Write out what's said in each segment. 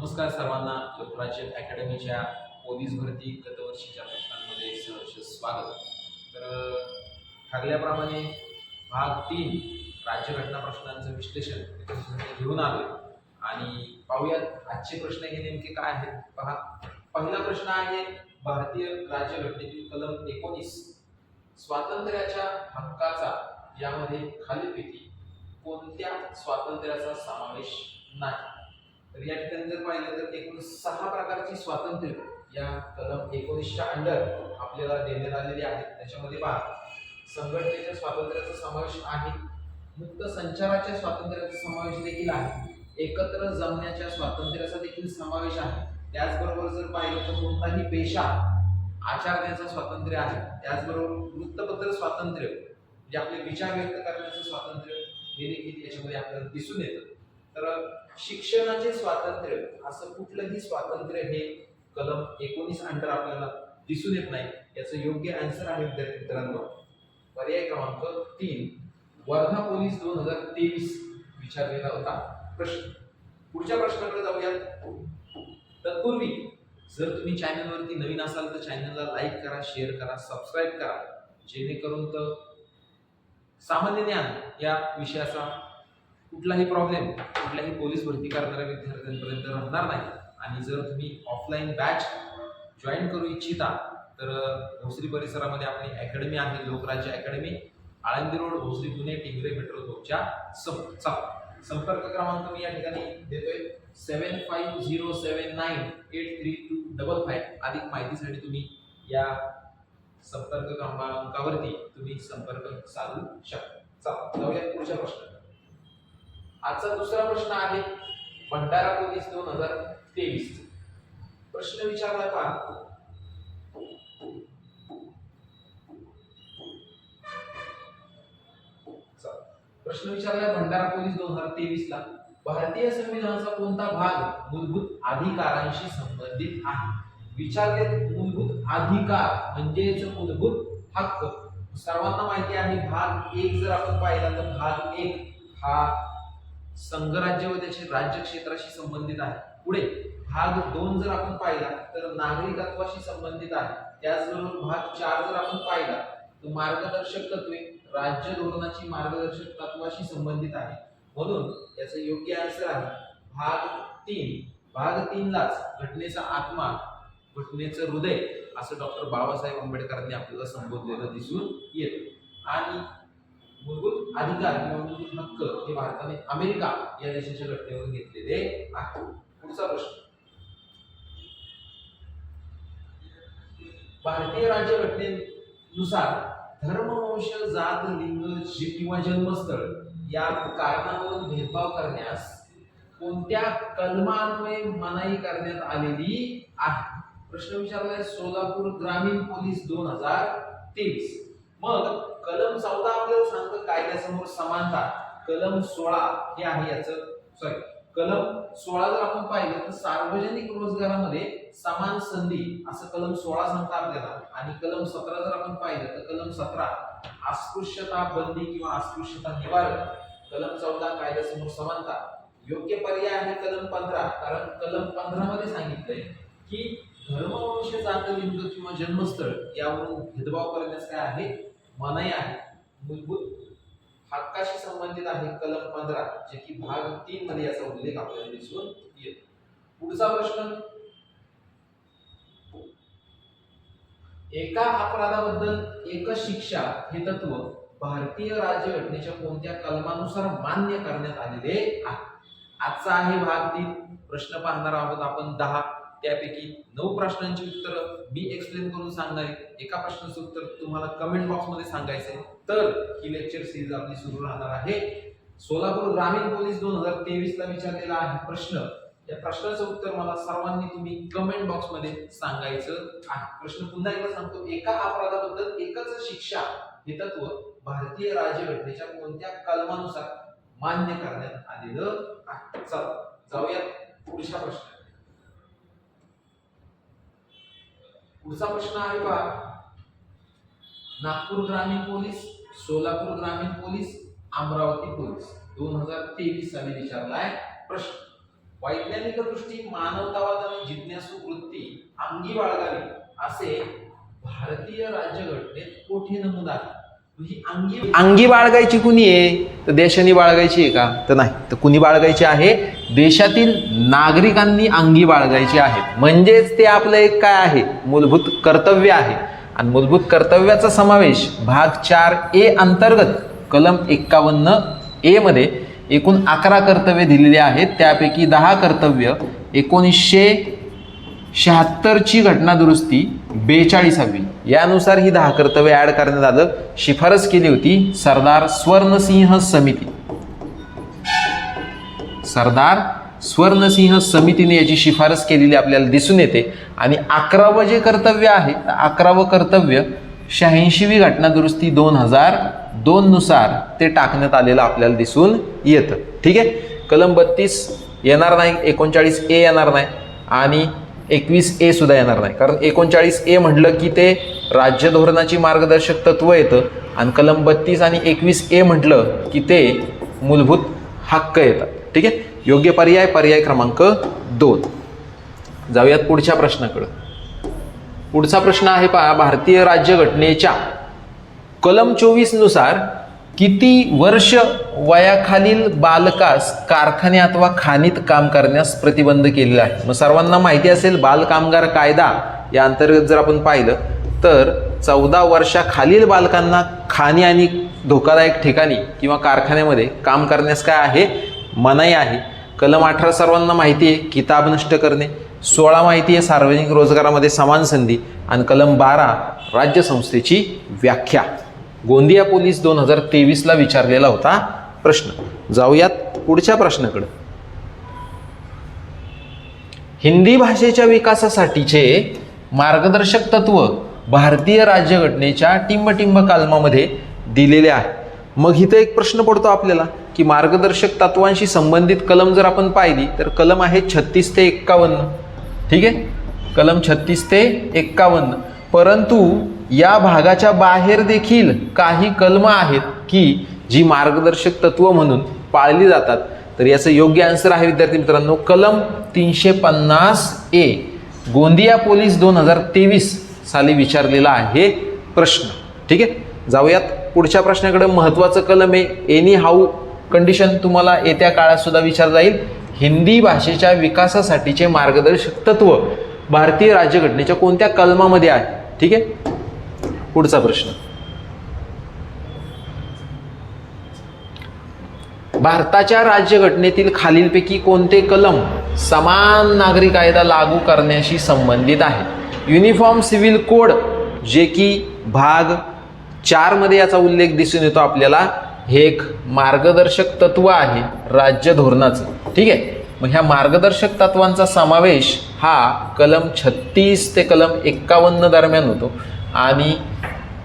नमस्कार सर्वांना. लोकराज्य अकॅडमीच्या पोलीस भरती गतवर्षीच्या प्रश्नांमध्ये सहर्ष स्वागत. ठरल्याप्रमाणे भाग 3 राज्यघटना प्रश्नांचं विश्लेषण घेऊन आलोय आणि पाहूयात आजचे प्रश्न हे नेमके काय आहेत. पहा, पहिला प्रश्न आहे भारतीय राज्यघटनेतील कलम 19 स्वातंत्र्याच्या हक्काचा यामध्ये खालीलपैकी कोणत्या स्वातंत्र्याचा समावेश नाही. तर या ठिकाणी जर पाहिलं तर एकूण 6 प्रकारची स्वातंत्र्य या कलम 19च्या अंडर आपल्याला देण्यात आलेली आहेत. त्याच्यामध्ये पहा, संघटनेच्या स्वातंत्र्याचा समावेश आहे, मुक्त संचाराच्या स्वातंत्र्याचा समावेश देखील आहे, एकत्र जमण्याच्या स्वातंत्र्याचा देखील समावेश आहे. त्याचबरोबर जर पाहिलं तर कोणताही पेशा आचरण्याचं स्वातंत्र्य आहे. त्याचबरोबर वृत्तपत्र स्वातंत्र्य म्हणजे आपले विचार व्यक्त करण्याचं स्वातंत्र्य हे देखील याच्यामध्ये आपल्याला दिसून येतं. तर शिक्षणाचे स्वातंत्र्य असं कुठलंही स्वातंत्र्य हे कलम 19 अंडर आपल्याला दिसून येत नाही. याचं योग्य आन्सर आहे विद्यार्थी मित्रांनो पर्याय क्रमांक 3 वर्धा पोलीस 2023 विचारलेला होता प्रश्न. पुढच्या प्रश्नाकडे जाऊयात. तत्पूर्वी जर तुम्ही चॅनलवरती नवीन असाल तर चॅनलला लाईक करा, शेअर करा, सबस्क्राईब करा, जेणेकरून तर सामान्य ज्ञान या विषयाचा कुठलाही प्रॉब्लेम कुठल्याही पोलीस भरती करणाऱ्या विद्यार्थ्यांपर्यंत राहणार नाही. आणि जर तुम्ही ऑफलाईन बॅच जॉईन करू इच्छिता तर भोसरी परिसरामध्ये आपली अकॅडमी आहे, Lokrajya academy, Alandi road, Bhosari, Pune, Tingre petrol पंपच्या संपर्क क्रमांक मी या ठिकाणी देतोय 7507983255. अधिक माहितीसाठी तुम्ही या संपर्क क्रमांकावरती तुम्ही संपर्क साधू शकता. चला जाऊया पुढच्या प्रश्नाकडे. आजचा दुसरा प्रश्न आहे भंडारा पोलीस 2023. प्रश्न विचारला पहा, प्रश्न विचारलाय भंडारा पोलीस 2023 ला भारतीय संविधानाचा कोणता भाग मूलभूत अधिकारांशी संबंधित आहे. विचारले मूलभूत अधिकार म्हणजेच मूलभूत हक्क. सर्वांना माहिती आहे भाग 1 जर आपण पाहिला तर भाग 1 हा संघराज्य व त्याचे राज्य क्षेत्राशी संबंधित आहे. पुढे भाग 2 जर आपण पाहिला तर नागरिकत्वाशी संबंधित आहे. त्याचबरोबर भाग 4 जर आपण पाहिला तर मार्गदर्शक तत्वे राज्य धोरणाची मार्गदर्शक तत्वाशी संबंधित आहे. म्हणून याचं योग्य आन्सर आहे भाग 3. भाग 3 लाच घटनेचा आत्मा, घटनेचं हृदय असं डॉक्टर बाबासाहेब आंबेडकरांनी आपल्याला संबोधलेलं दिसून येतं. आणि मूलभूत अधिकार किंवा मूलभूत हक्क हे भारताने अमेरिका या देशाच्या घटनेवरून घेतलेले आहे. पुढचा प्रश्न, भारतीय राज्यघटनेनुसार धर्म, वंश, जात, लिंग किंवा जन्मस्थळ या कारणावरून भेदभाव करण्यास कोणत्या कलमान्वये मनाई करण्यात आलेली आहे. प्रश्न विचारलाय सोलापूर ग्रामीण पोलीस 2023. मग कलम 14 आपल्याला सांगतं कायद्यासमोर समानता. कलम 16 हे आहे याचं कलम 16 जर आपण पाहिलं तर सार्वजनिक रोजगारामध्ये समान संधी असं कलम 16 सांगतं आपल्याला. आणि कलम 17 जर आपण पाहिलं तर कलम 17 अस्पृश्यता बंदी किंवा अस्पृश्यता निवारण. कलम 14 कायद्यासमोर समानता. योग्य पर्याय आहे कलम 15. कारण कलम 15 मध्ये सांगितलंय की धर्म, वंश, जात, लिंग किंवा जन्मस्थळ यावरून भेदभाव करण्यास काय आहे, मनाई आहे. मूलभूत हक्काशी संबंधित आहे कलम 15, जे की भाग 3 मध्ये याचा उल्लेख आपल्याला दिसून येतो. पुढचा प्रश्न, एका अपराधाबद्दल एक शिक्षा हे तत्व भारतीय राज्यघटनेच्या कोणत्या कलमानुसार मान्य करण्यात आलेले आहे. आजचा आहे भाग 3. प्रश्न पाहणार आहोत आपण 10. त्यापैकी 9 प्रश्नांची उत्तर मी एक्सप्लेन करून सांगणार आहे. एका प्रश्नाचं उत्तर तुम्हाला कमेंट बॉक्स मध्ये सांगायचंय. तर ही लेक्चर सीरीज आपली सुरू राहणार आहे. सोलापूर ग्रामीण पोलीस 2023 ला विचारलेला आहे प्रश्न. या प्रश्नाचं उत्तर मला सर्वांनी तुम्ही कमेंट बॉक्स मध्ये सांगायचं आहे. प्रश्न पुन्हा एकदा सांगतो, एका अपराधाबद्दल एकच शिक्षा हे तत्व भारतीय राज्यघटनेच्या कोणत्या कलमानुसार मान्य करण्यात आलेलं आहे. चला जाऊया पुढच्या प्रश्नाकडे. पुढचा प्रश्न आहे पहा, नागपूर ग्रामीण पोलीस, सोलापूर ग्रामीण पोलीस, अमरावती पोलीस 2023 साली विचारलाय प्रश्न. वैज्ञानिक दृष्टी मानवतावाद आणि जिज्ञासू वृत्ती अंगी बाळगावी असे भारतीय राज्यघटनेत कोठे नमूद आहे? अंगी बाळगायची कुणी आहे? तर देशांनी बाळगायची आहे का? तर नाही. तर कुणी बाळगायची आहे? देशातील नागरिकांनी अंगी बाळगायची आहेत. म्हणजेच ते आपलं एक काय आहे? मूलभूत कर्तव्य आहे. आणि मूलभूत कर्तव्याचा समावेश भाग 4A अंतर्गत कलम 51A मध्ये एकूण 11 कर्तव्य दिलेली आहेत. त्यापैकी 10 कर्तव्य 1976ची घटना दुरुस्ती 42वी यानुसार ही 10 कर्तव्य ऍड करण्यात आलं. शिफारस केली होती सरदार स्वर्णसिंह समिती. सरदार स्वर्णसिंह समितीने याची शिफारस केलेली आपल्याला दिसून येते. आणि 11वं जे कर्तव्य आहे, 11वं कर्तव्य 86वी घटना दुरुस्ती 2002 नुसार ते टाकण्यात आलेलं आपल्याला दिसून येतं. ठीक आहे. कलम 32 येणार नाही, 39A येणार नाही आणि 21A सुद्धा येणार नाही. कारण 39A म्हटलं की ते राज्य धोरणाची मार्गदर्शक तत्व येतं आणि कलम 32 आणि 21A म्हटलं की ते मूलभूत हक्क येतात. ठीक आहे. योग्य पर्याय पर्याय क्रमांक 2. जाऊयात पुढच्या प्रश्नाकडे. पुढचा प्रश्न आहे पहा, भारतीय राज्यघटनेच्या कलम 24 नुसार किती वर्ष वयाखालील बालकास कारखाने अथवा खाणीत काम करण्यास प्रतिबंध केलेला आहे? मग सर्वांना माहिती असेल बाल कामगार कायदा या अंतर्गत जर आपण पाहिलं तर 14 वर्षाखालील बालकांना खाणी आणि धोकादायक ठिकाणी किंवा कारखान्यामध्ये काम करण्यास काय आहे? मनाई आहे. कलम 18 सर्वांना माहिती आहे, किताब नष्ट करणे. 16 माहिती आहे, सार्वजनिक रोजगारामध्ये समान संधी. आणि कलम 12 राज्यसंस्थेची व्याख्या. गोंदिया पोलीस 2023ला विचारलेला होता प्रश्न. जाऊयात पुढच्या प्रश्नाकडे. हिंदी भाषेच्या विकासासाठीचे मार्गदर्शक तत्व भारतीय राज्यघटनेच्या टिंब कलमामध्ये दिलेले आहे. मग इथं एक प्रश्न पडतो आपल्याला की मार्गदर्शक तत्वांशी संबंधित कलम जर आपण पाहिली तर कलम आहे 36 ते 51. ठीक आहे. कलम 36 ते 51. परंतु या भागाच्या बाहेर देखील काही कलम आहेत की जी मार्गदर्शक तत्व म्हणून पाळली जातात. तर याचं योग्य आन्सर आहे विद्यार्थी मित्रांनो कलम 350A. गोंदिया पोलीस 2023 साली विचारलेला आहे प्रश्न. ठीक आहे. जाऊयात पुढच्या प्रश्नाकडे. महत्त्वाचं कलम आहे. एनी हाऊ कंडिशन तुम्हाला येत्या काळात सुद्धा विचारलं जाईल. हिंदी भाषेच्या विकासासाठीचे मार्गदर्शक तत्व भारतीय राज्यघटनेच्या कोणत्या कलमामध्ये आहे? ठीक आहे. पुढचा प्रश्न. भारताच्या राज्यघटनेतील खालीलपैकी कोणते कलम समान नागरी कायदा लागू करण्याशी संबंधित आहे? युनिफॉर्म सिव्हिल कोड जे की भाग 4 मध्ये याचा उल्लेख दिसून येतो आपल्याला. हे एक मार्गदर्शक तत्व आहे राज्य धोरणाचं. ठीक आहे. मग ह्या मार्गदर्शक तत्वांचा समावेश हा कलम 36 ते कलम 51 दरम्यान होतो. आणि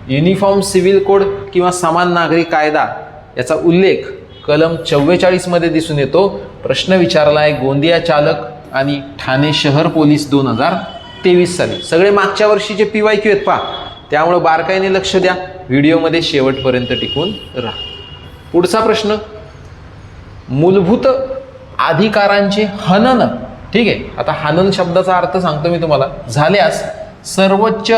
युनिफॉर्म सिव्हिल कोड किंवा समान नागरी कायदा याचा उल्लेख कलम 44 मध्ये दिसून येतो. प्रश्न विचारला आहे गोंदिया चालक आणि ठाणे शहर पोलीस 2023 साली. सगळे मागच्या वर्षीचे PYQ आहेत पहा, त्यामुळे बारकाईने लक्ष द्या. व्हिडिओमध्ये शेवटपर्यंत टिकून राहा. पुढचा प्रश्न. मूलभूत अधिकारांचे हनन. ठीक आहे. आता हनन शब्दाचा अर्थ सांगतो मी तुम्हाला. झाल्यास सर्वोच्च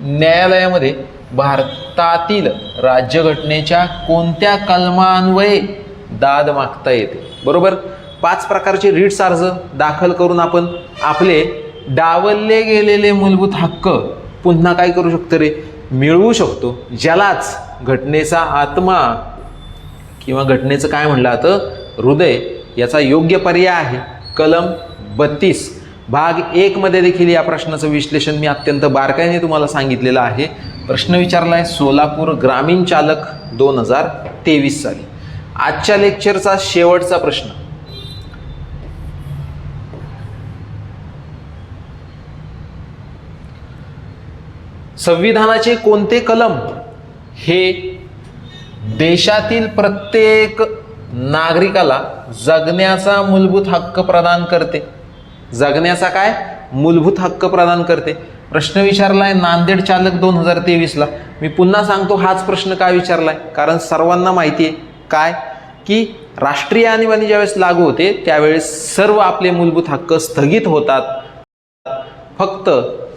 न्यायालयामध्ये भारतातील राज्यघटनेच्या कोणत्या कलमान्वये दाद मागता येते? बरोबर. 5 प्रकारचे रिट्स अर्ज दाखल करून आपण आपले डावलले गेलेले मूलभूत हक्क पुन्हा काय करू शकतो रे? मिळवू शकतो. ज्यालाच घटनेचा आत्मा किंवा घटनेचं काय म्हणलं जातं? हृदय. याचा योग्य पर्याय आहे कलम 32. भाग 1 मध्ये देखील या प्रश्नाचं विश्लेषण मी अत्यंत बारकाईने तुम्हाला सांगितलेलं आहे. प्रश्न विचारला आहे सोलापूर ग्रामीण चालक 2023 साली. आजच्या लेक्चरचा शेवटचा प्रश्न. संविधानाचे कोणते कलम हे देशातील प्रत्येक नागरिकाला जगण्याचा मूलभूत हक्क प्रदान करते? जगण्याचा काय? मूलभूत हक्क प्रदान करते. प्रश्न विचारलाय नांदेड चालक 2023ला. मी पुन्हा सांगतो हाच प्रश्न का विचारलाय, कारण सर्वांना माहिती आहे काय की राष्ट्रीय आणीबाणी ज्यावेळेस लागू होते त्यावेळेस सर्व आपले मूलभूत हक्क स्थगित होतात. फक्त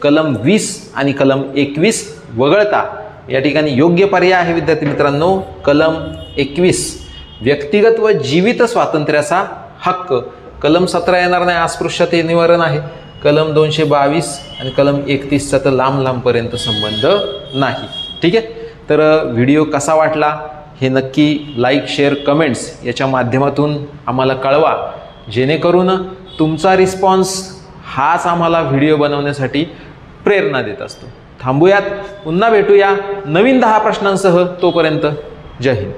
कलम 20 आणि कलम 21 वगळता या ठिकाणी योग्य पर्याय आहे विद्यार्थी मित्रांनो कलम 21 व्यक्तिगत व जीवित स्वातंत्र्याचा हक्क. कलम 17 येणार नाही, अस्पृश्यते निवारण आहे. कलम 222 आणि कलम 31चा तर लांब लांबपर्यंत संबंध नाही. ठीक आहे, तर व्हिडिओ कसा वाटला हे नक्की लाईक शेअर कमेंट्स याच्या माध्यमातून आम्हाला कळवा, जेणेकरून तुमचा रिस्पॉन्स हाच आम्हाला व्हिडिओ बनवण्यासाठी प्रेरणा देत असतो. थांबूयात, पुन्हा भेटूया नवीन 10 प्रश्नांसह. तोपर्यंत जय हिंद.